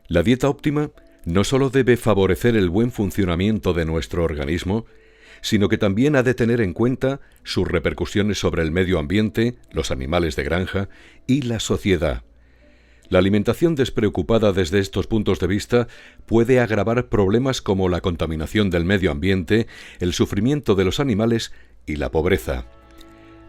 La dieta óptima no solo debe favorecer el buen funcionamiento de nuestro organismo, sino que también ha de tener en cuenta sus repercusiones sobre el medio ambiente, los animales de granja y la sociedad. La alimentación despreocupada desde estos puntos de vista puede agravar problemas como la contaminación del medio ambiente, el sufrimiento de los animales y la pobreza.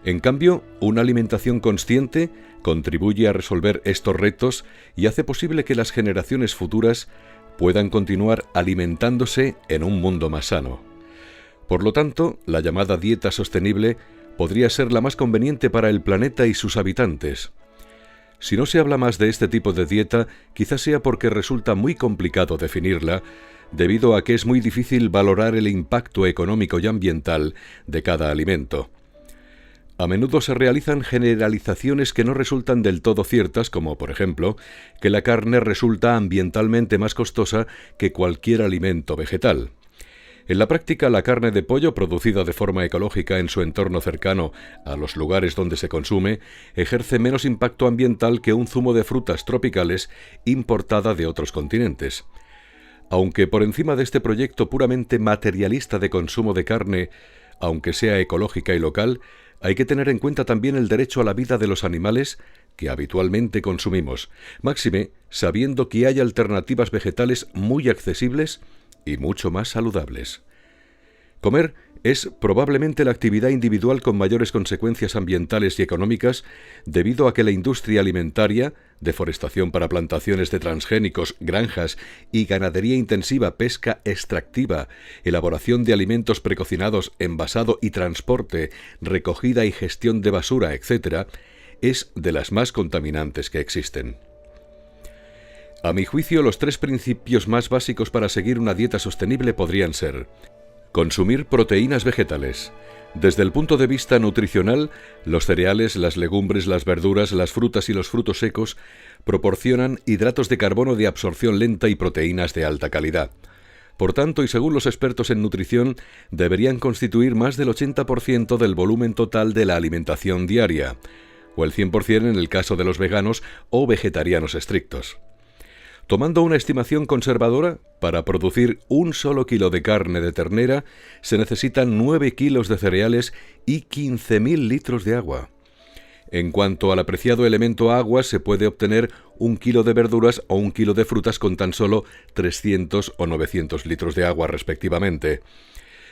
En cambio, una alimentación consciente contribuye a resolver estos retos y hace posible que las generaciones futuras puedan continuar alimentándose en un mundo más sano. Por lo tanto, la llamada dieta sostenible podría ser la más conveniente para el planeta y sus habitantes. Si no se habla más de este tipo de dieta, quizás sea porque resulta muy complicado definirla, debido a que es muy difícil valorar el impacto económico y ambiental de cada alimento. A menudo se realizan generalizaciones que no resultan del todo ciertas, como por ejemplo, que la carne resulta ambientalmente más costosa que cualquier alimento vegetal. En la práctica, la carne de pollo producida de forma ecológica en su entorno cercano a los lugares donde se consume ejerce menos impacto ambiental que un zumo de frutas tropicales importada de otros continentes. Aunque por encima de este proyecto puramente materialista de consumo de carne, aunque sea ecológica y local, hay que tener en cuenta también el derecho a la vida de los animales que habitualmente consumimos, máxime sabiendo que hay alternativas vegetales muy accesibles y mucho más saludables. Comer es probablemente la actividad individual con mayores consecuencias ambientales y económicas debido a que la industria alimentaria, deforestación para plantaciones de transgénicos, granjas y ganadería intensiva, pesca extractiva, elaboración de alimentos precocinados, envasado y transporte, recogida y gestión de basura, etc., es de las más contaminantes que existen. A mi juicio, los 3 principios más básicos para seguir una dieta sostenible podrían ser: consumir proteínas vegetales. Desde el punto de vista nutricional, los cereales, las legumbres, las verduras, las frutas y los frutos secos proporcionan hidratos de carbono de absorción lenta y proteínas de alta calidad. Por tanto, y según los expertos en nutrición, deberían constituir más del 80% del volumen total de la alimentación diaria, o el 100% en el caso de los veganos o vegetarianos estrictos. Tomando una estimación conservadora, para producir un solo kilo de carne de ternera se necesitan 9 kilos de cereales y 15.000 litros de agua. En cuanto al apreciado elemento agua, se puede obtener 1 kilo de verduras o 1 kilo de frutas con tan solo 300 o 900 litros de agua respectivamente.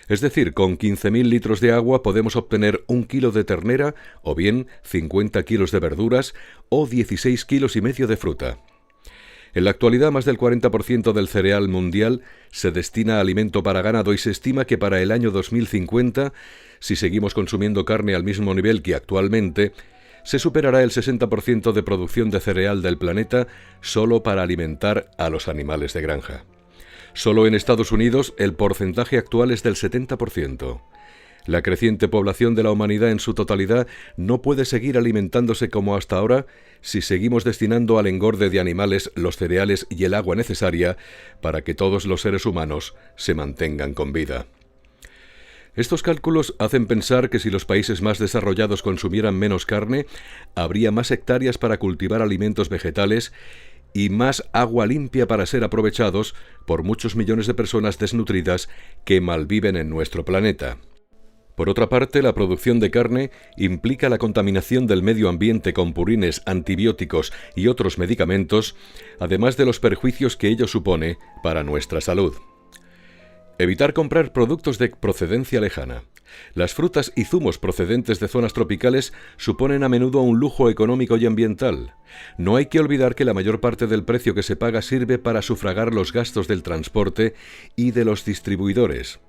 Es decir, con 15.000 litros de agua podemos obtener 1 kilo de ternera o bien 50 kilos de verduras o 16 kilos y medio de fruta. En la actualidad, más del 40% del cereal mundial se destina a alimento para ganado y se estima que para el año 2050, si seguimos consumiendo carne al mismo nivel que actualmente, se superará el 60% de producción de cereal del planeta solo para alimentar a los animales de granja. Solo en Estados Unidos el porcentaje actual es del 70%. La creciente población de la humanidad en su totalidad no puede seguir alimentándose como hasta ahora si seguimos destinando al engorde de animales los cereales y el agua necesaria para que todos los seres humanos se mantengan con vida. Estos cálculos hacen pensar que si los países más desarrollados consumieran menos carne, habría más hectáreas para cultivar alimentos vegetales y más agua limpia para ser aprovechados por muchos millones de personas desnutridas que malviven en nuestro planeta. Por otra parte, la producción de carne implica la contaminación del medio ambiente con purines, antibióticos y otros medicamentos, además de los perjuicios que ello supone para nuestra salud. Evitar comprar productos de procedencia lejana. Las frutas y zumos procedentes de zonas tropicales suponen a menudo un lujo económico y ambiental. No hay que olvidar que la mayor parte del precio que se paga sirve para sufragar los gastos del transporte y de los distribuidores.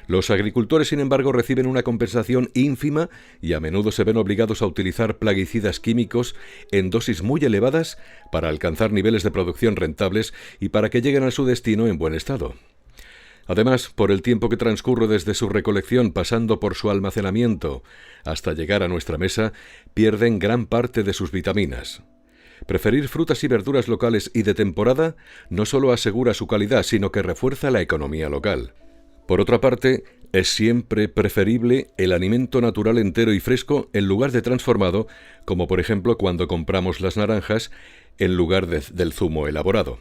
Los agricultores, sin embargo, reciben una compensación ínfima y a menudo se ven obligados a utilizar plaguicidas químicos en dosis muy elevadas para alcanzar niveles de producción rentables y para que lleguen a su destino en buen estado. Además, por el tiempo que transcurre desde su recolección pasando por su almacenamiento hasta llegar a nuestra mesa, pierden gran parte de sus vitaminas. Preferir frutas y verduras locales y de temporada no solo asegura su calidad, sino que refuerza la economía local. Por otra parte, es siempre preferible el alimento natural entero y fresco en lugar de transformado, como por ejemplo cuando compramos las naranjas en lugar del zumo elaborado.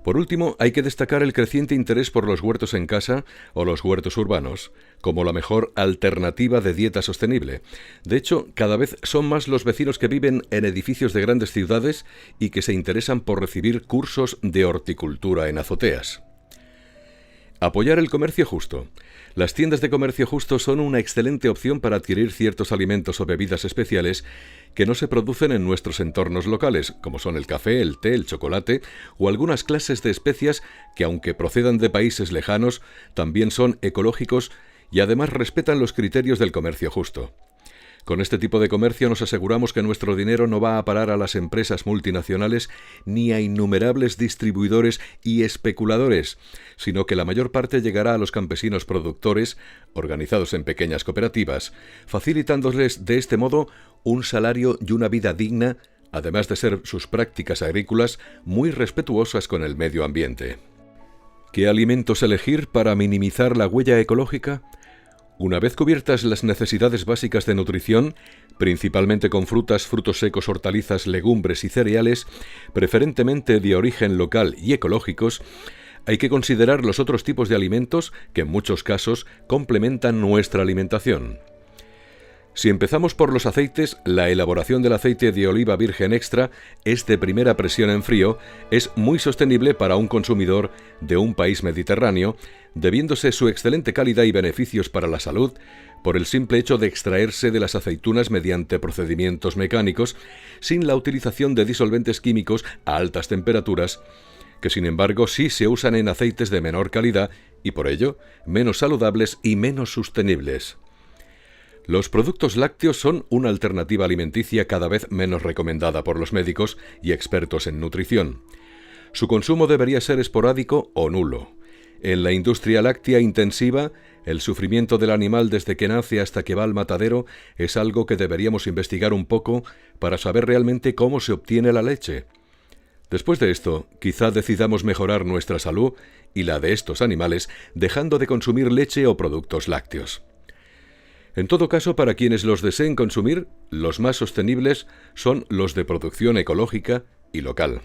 Por último, hay que destacar el creciente interés por los huertos en casa o los huertos urbanos, como la mejor alternativa de dieta sostenible. De hecho, cada vez son más los vecinos que viven en edificios de grandes ciudades y que se interesan por recibir cursos de horticultura en azoteas. Apoyar el comercio justo. Las tiendas de comercio justo son una excelente opción para adquirir ciertos alimentos o bebidas especiales que no se producen en nuestros entornos locales, como son el café, el té, el chocolate o algunas clases de especias que, aunque procedan de países lejanos, también son ecológicos y además respetan los criterios del comercio justo. Con este tipo de comercio nos aseguramos que nuestro dinero no va a parar a las empresas multinacionales ni a innumerables distribuidores y especuladores, sino que la mayor parte llegará a los campesinos productores, organizados en pequeñas cooperativas, facilitándoles de este modo un salario y una vida digna, además de ser sus prácticas agrícolas muy respetuosas con el medio ambiente. ¿Qué alimentos elegir para minimizar la huella ecológica? Una vez cubiertas las necesidades básicas de nutrición, principalmente con frutas, frutos secos, hortalizas, legumbres y cereales, preferentemente de origen local y ecológicos, hay que considerar los otros tipos de alimentos que en muchos casos complementan nuestra alimentación. Si empezamos por los aceites, la elaboración del aceite de oliva virgen extra es de primera presión en frío, es muy sostenible para un consumidor de un país mediterráneo, debiéndose su excelente calidad y beneficios para la salud por el simple hecho de extraerse de las aceitunas mediante procedimientos mecánicos, sin la utilización de disolventes químicos a altas temperaturas, que sin embargo sí se usan en aceites de menor calidad y por ello menos saludables y menos sostenibles. Los productos lácteos son una alternativa alimenticia cada vez menos recomendada por los médicos y expertos en nutrición. Su consumo debería ser esporádico o nulo. En la industria láctea intensiva, el sufrimiento del animal desde que nace hasta que va al matadero es algo que deberíamos investigar un poco para saber realmente cómo se obtiene la leche. Después de esto, quizá decidamos mejorar nuestra salud y la de estos animales dejando de consumir leche o productos lácteos. En todo caso, para quienes los deseen consumir, los más sostenibles son los de producción ecológica y local.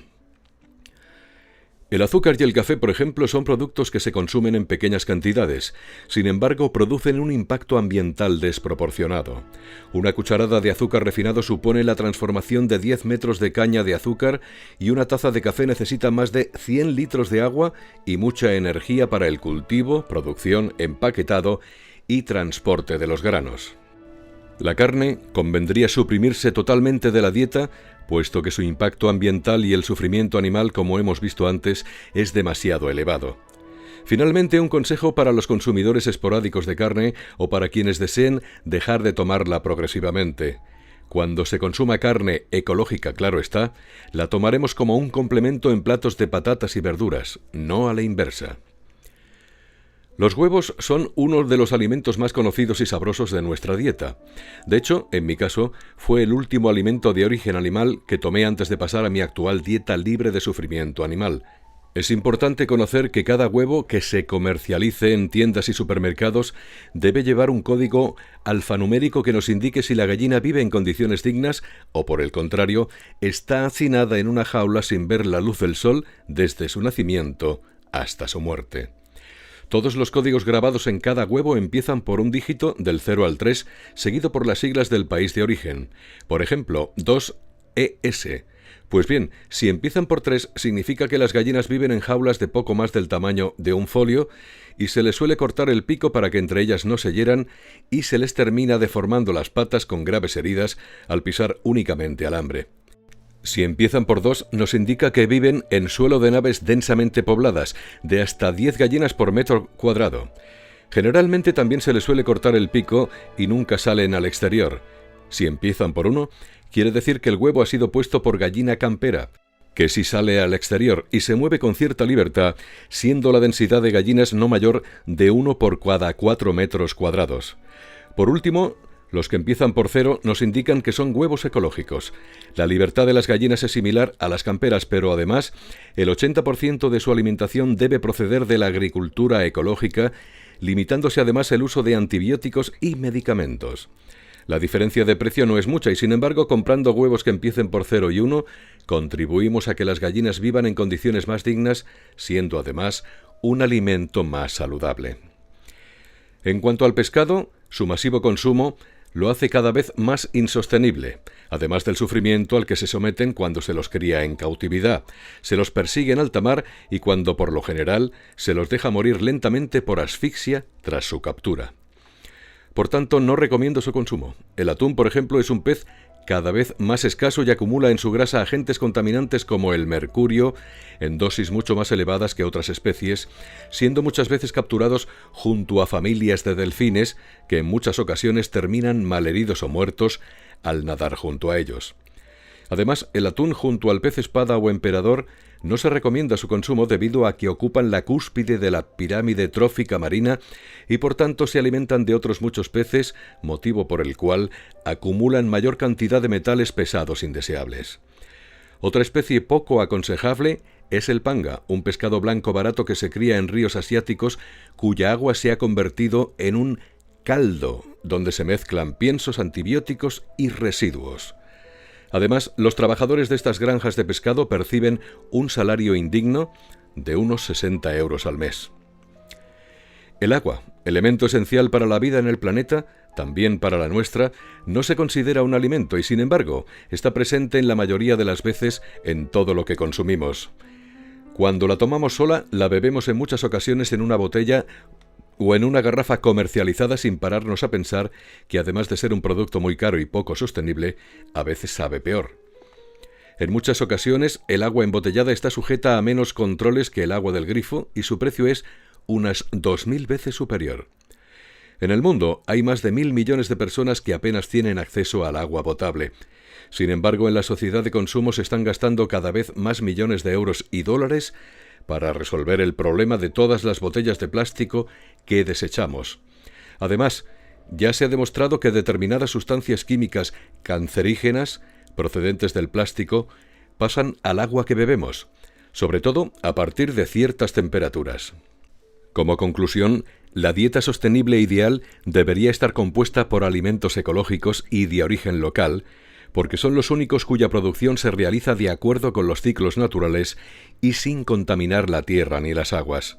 El azúcar y el café, por ejemplo, son productos que se consumen en pequeñas cantidades, sin embargo, producen un impacto ambiental desproporcionado. Una cucharada de azúcar refinado supone la transformación de 10 metros de caña de azúcar y una taza de café necesita más de 100 litros de agua y mucha energía para el cultivo, producción, empaquetado y transporte de los granos. La carne convendría suprimirse totalmente de la dieta, puesto que su impacto ambiental y el sufrimiento animal, como hemos visto antes, es demasiado elevado. Finalmente, un consejo para los consumidores esporádicos de carne o para quienes deseen dejar de tomarla progresivamente. Cuando se consuma carne ecológica, claro está, la tomaremos como un complemento en platos de patatas y verduras, no a la inversa. Los huevos son uno de los alimentos más conocidos y sabrosos de nuestra dieta. De hecho, en mi caso, fue el último alimento de origen animal que tomé antes de pasar a mi actual dieta libre de sufrimiento animal. Es importante conocer que cada huevo que se comercialice en tiendas y supermercados debe llevar un código alfanumérico que nos indique si la gallina vive en condiciones dignas o, por el contrario, está hacinada en una jaula sin ver la luz del sol desde su nacimiento hasta su muerte. Todos los códigos grabados en cada huevo empiezan por un dígito del 0 al 3, seguido por las siglas del país de origen. Por ejemplo, 2ES. Pues bien, si empiezan por 3, significa que las gallinas viven en jaulas de poco más del tamaño de un folio y se les suele cortar el pico para que entre ellas no se hieran y se les termina deformando las patas con graves heridas al pisar únicamente alambre. Si empiezan por 2, nos indica que viven en suelo de naves densamente pobladas, de hasta 10 gallinas por metro cuadrado. Generalmente también se les suele cortar el pico y nunca salen al exterior. Si empiezan por 1, quiere decir que el huevo ha sido puesto por gallina campera, que sí sale al exterior y se mueve con cierta libertad, siendo la densidad de gallinas no mayor de 1 por cada 4 metros cuadrados. Por último, los que empiezan por 0 nos indican que son huevos ecológicos. La libertad de las gallinas es similar a las camperas, pero además el 80% de su alimentación debe proceder de la agricultura ecológica, limitándose además el uso de antibióticos y medicamentos. La diferencia de precio no es mucha y, sin embargo, comprando huevos que empiecen por 0 y 1, contribuimos a que las gallinas vivan en condiciones más dignas, siendo además un alimento más saludable. En cuanto al pescado, su masivo consumo lo hace cada vez más insostenible, además del sufrimiento al que se someten cuando se los cría en cautividad, se los persigue en alta mar y cuando por lo general se los deja morir lentamente por asfixia tras su captura. Por tanto, no recomiendo su consumo. El atún, por ejemplo, es un pez cada vez más escaso y acumula en su grasa agentes contaminantes como el mercurio, en dosis mucho más elevadas que otras especies, siendo muchas veces capturados junto a familias de delfines que en muchas ocasiones terminan malheridos o muertos al nadar junto a ellos. Además, el atún junto al pez espada o emperador no se recomienda su consumo debido a que ocupan la cúspide de la pirámide trófica marina y por tanto se alimentan de otros muchos peces, motivo por el cual acumulan mayor cantidad de metales pesados indeseables. Otra especie poco aconsejable es el panga, un pescado blanco barato que se cría en ríos asiáticos cuya agua se ha convertido en un caldo donde se mezclan piensos, antibióticos y residuos. Además, los trabajadores de estas granjas de pescado perciben un salario indigno de unos 60 euros al mes. El agua, elemento esencial para la vida en el planeta, también para la nuestra, no se considera un alimento y, sin embargo, está presente en la mayoría de las veces en todo lo que consumimos. Cuando la tomamos sola, la bebemos en muchas ocasiones en una botella o en una garrafa comercializada sin pararnos a pensar que además de ser un producto muy caro y poco sostenible, a veces sabe peor. En muchas ocasiones el agua embotellada está sujeta a menos controles que el agua del grifo y su precio es unas 2000 veces superior. En el mundo hay más de 1.000 millones de personas que apenas tienen acceso al agua potable. Sin embargo, en la sociedad de consumo se están gastando cada vez más millones de euros y dólares para resolver el problema de todas las botellas de plástico que desechamos. Además, ya se ha demostrado que determinadas sustancias químicas cancerígenas procedentes del plástico pasan al agua que bebemos, sobre todo a partir de ciertas temperaturas. Como conclusión, la dieta sostenible ideal debería estar compuesta por alimentos ecológicos y de origen local, porque son los únicos cuya producción se realiza de acuerdo con los ciclos naturales y sin contaminar la tierra ni las aguas.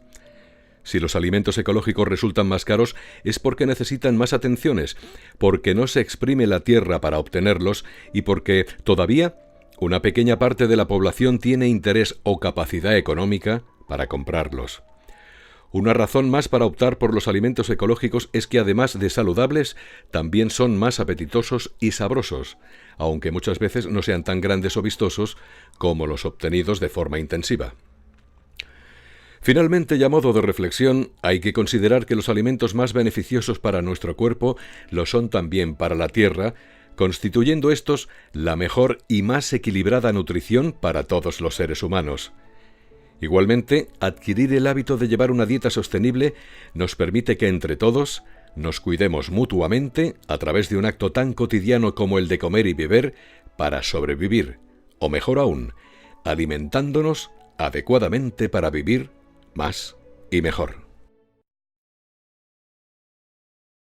Si los alimentos ecológicos resultan más caros es porque necesitan más atenciones, porque no se exprime la tierra para obtenerlos y porque, todavía, una pequeña parte de la población tiene interés o capacidad económica para comprarlos. Una razón más para optar por los alimentos ecológicos es que, además de saludables, también son más apetitosos y sabrosos, aunque muchas veces no sean tan grandes o vistosos como los obtenidos de forma intensiva. Finalmente, y a modo de reflexión, hay que considerar que los alimentos más beneficiosos para nuestro cuerpo lo son también para la tierra, constituyendo estos la mejor y más equilibrada nutrición para todos los seres humanos. Igualmente, adquirir el hábito de llevar una dieta sostenible nos permite que entre todos nos cuidemos mutuamente a través de un acto tan cotidiano como el de comer y beber para sobrevivir, o mejor aún, alimentándonos adecuadamente para vivir más y mejor.